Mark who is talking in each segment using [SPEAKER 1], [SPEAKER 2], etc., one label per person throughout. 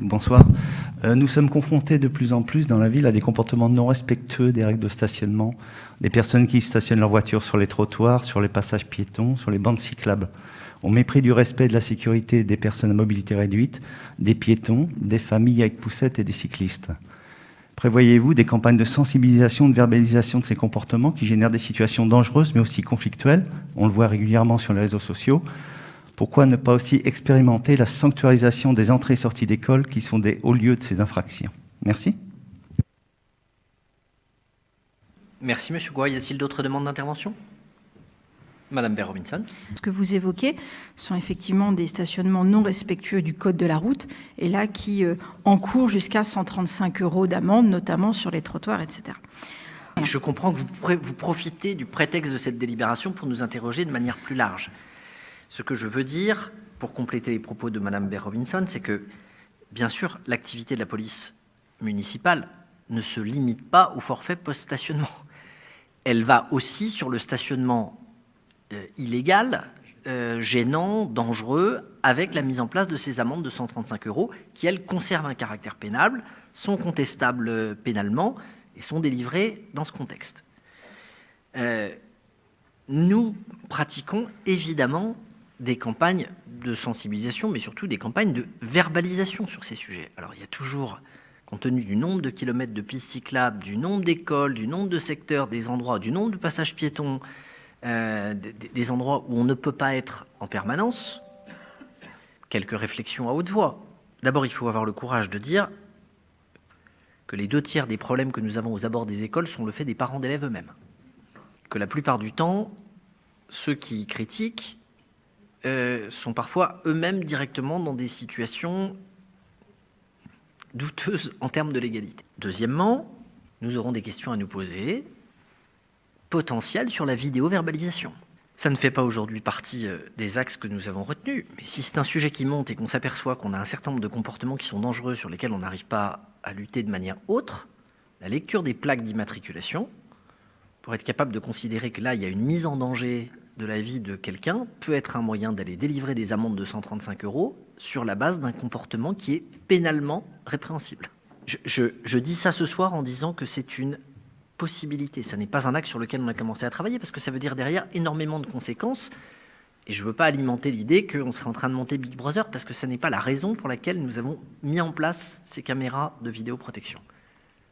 [SPEAKER 1] Bonsoir. Nous sommes confrontés de plus en plus dans la ville à des comportements non respectueux des règles de stationnement, des personnes qui stationnent leur voiture sur les trottoirs, sur les passages piétons, sur les bandes cyclables, au mépris du respect de la sécurité des personnes à mobilité réduite, des piétons, des familles avec poussettes et des cyclistes. Prévoyez-vous des campagnes de sensibilisation, de verbalisation de ces comportements qui génèrent des situations dangereuses mais aussi conflictuelles? On le voit régulièrement sur les réseaux sociaux. Pourquoi ne pas aussi expérimenter la sanctuarisation des entrées et sorties d'école qui sont des hauts lieux de ces infractions? Merci.
[SPEAKER 2] Merci, M. Goy. Y a-t-il d'autres demandes d'intervention? Madame Baer-Robinson.
[SPEAKER 3] Ce que vous évoquez sont effectivement des stationnements non respectueux du code de la route et là qui encourent jusqu'à 135 € d'amende, notamment sur les trottoirs, etc.
[SPEAKER 2] Je comprends que vous profitez du prétexte de cette délibération pour nous interroger de manière plus large. Ce que je veux dire, pour compléter les propos de Madame Baer-Robinson, c'est que, bien sûr, l'activité de la police municipale ne se limite pas au forfait post-stationnement. Elle va aussi sur le stationnement illégal, gênant, dangereux, avec la mise en place de ces amendes de 135 € qui, elles, conservent un caractère pénal, sont contestables pénalement et sont délivrées dans ce contexte. Nous pratiquons évidemment des campagnes de sensibilisation, mais surtout des campagnes de verbalisation sur ces sujets. Alors il y a toujours, compte tenu du nombre de kilomètres de pistes cyclables, du nombre d'écoles, du nombre de secteurs, des endroits, du nombre de passages piétons, des endroits où on ne peut pas être en permanence, quelques réflexions à haute voix. D'abord, il faut avoir le courage de dire que les 2/3 des problèmes que nous avons aux abords des écoles sont le fait des parents d'élèves eux-mêmes. Que la plupart du temps, ceux qui critiquent sont parfois eux-mêmes directement dans des situations douteuses en termes de légalité. Deuxièmement, nous aurons des questions à nous poser potentielles sur la vidéo-verbalisation. Ça ne fait pas aujourd'hui partie des axes que nous avons retenus, mais si c'est un sujet qui monte et qu'on s'aperçoit qu'on a un certain nombre de comportements qui sont dangereux sur lesquels on n'arrive pas à lutter de manière autre, la lecture des plaques d'immatriculation, pour être capable de considérer que là, il y a une mise en danger de la vie de quelqu'un, peut être un moyen d'aller délivrer des amendes de 135 € sur la base d'un comportement qui est pénalement répréhensible. Je dis ça ce soir en disant que c'est une possibilité. Ça n'est pas un axe sur lequel on a commencé à travailler parce que ça veut dire derrière énormément de conséquences. Et je ne veux pas alimenter l'idée qu'on serait en train de monter Big Brother parce que ce n'est pas la raison pour laquelle nous avons mis en place ces caméras de vidéoprotection.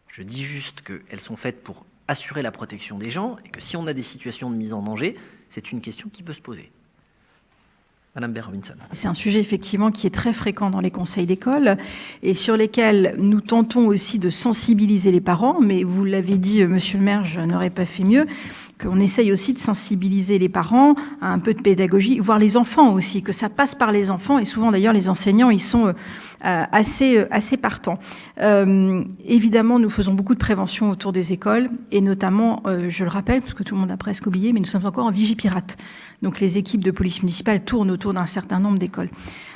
[SPEAKER 2] Je dis juste qu'elles sont faites pour assurer la protection des gens et que si on a des situations de mise en danger, c'est une question qui peut se poser. Madame Baer-Robinson. C'est
[SPEAKER 3] un sujet effectivement qui est très fréquent dans les conseils d'école et sur lesquels nous tentons aussi de sensibiliser les parents, mais vous l'avez dit, monsieur le maire, je n'aurais pas fait mieux, qu'on essaye aussi de sensibiliser les parents à un peu de pédagogie, voire les enfants aussi, que ça passe par les enfants et souvent d'ailleurs les enseignants, ils sont assez partants. Évidemment, nous faisons beaucoup de prévention autour des écoles et notamment, je le rappelle, parce que tout le monde a presque oublié, mais nous sommes encore en Vigipirate. Donc les équipes de police municipale tournent autour d'un certain nombre d'écoles.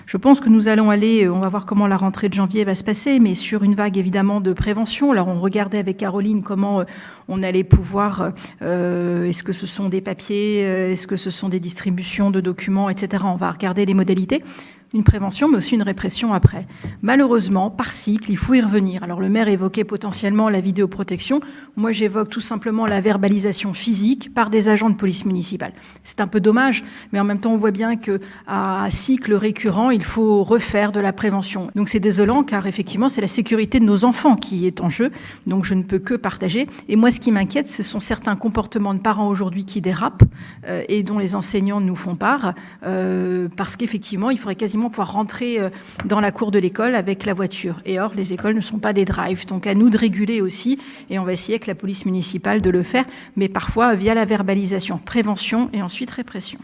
[SPEAKER 3] Je pense que nous allons aller, on va voir comment la rentrée de janvier va se passer, mais sur une vague évidemment de prévention. Alors on regardait avec Caroline comment on allait pouvoir, est-ce que ce sont des papiers, est-ce que ce sont des distributions de documents, etc. On va regarder les modalités. Une prévention, mais aussi une répression après. Malheureusement, par cycle, il faut y revenir. Alors, le maire évoquait potentiellement la vidéoprotection. Moi, j'évoque tout simplement la verbalisation physique par des agents de police municipale. C'est un peu dommage, mais en même temps, on voit bien qu'à cycle récurrent, il faut refaire de la prévention. Donc, c'est désolant, car effectivement, c'est la sécurité de nos enfants qui est en jeu. Donc, je ne peux que partager. Et moi, ce qui m'inquiète, ce sont certains comportements de parents aujourd'hui qui dérapent et dont les enseignants nous font part, parce qu'effectivement, il faudrait quasiment pouvoir rentrer dans la cour de l'école avec la voiture. Et or, les écoles ne sont pas des drives. Donc, à nous de réguler aussi. Et on va essayer avec la police municipale de le faire, mais parfois via la verbalisation, prévention et ensuite répression.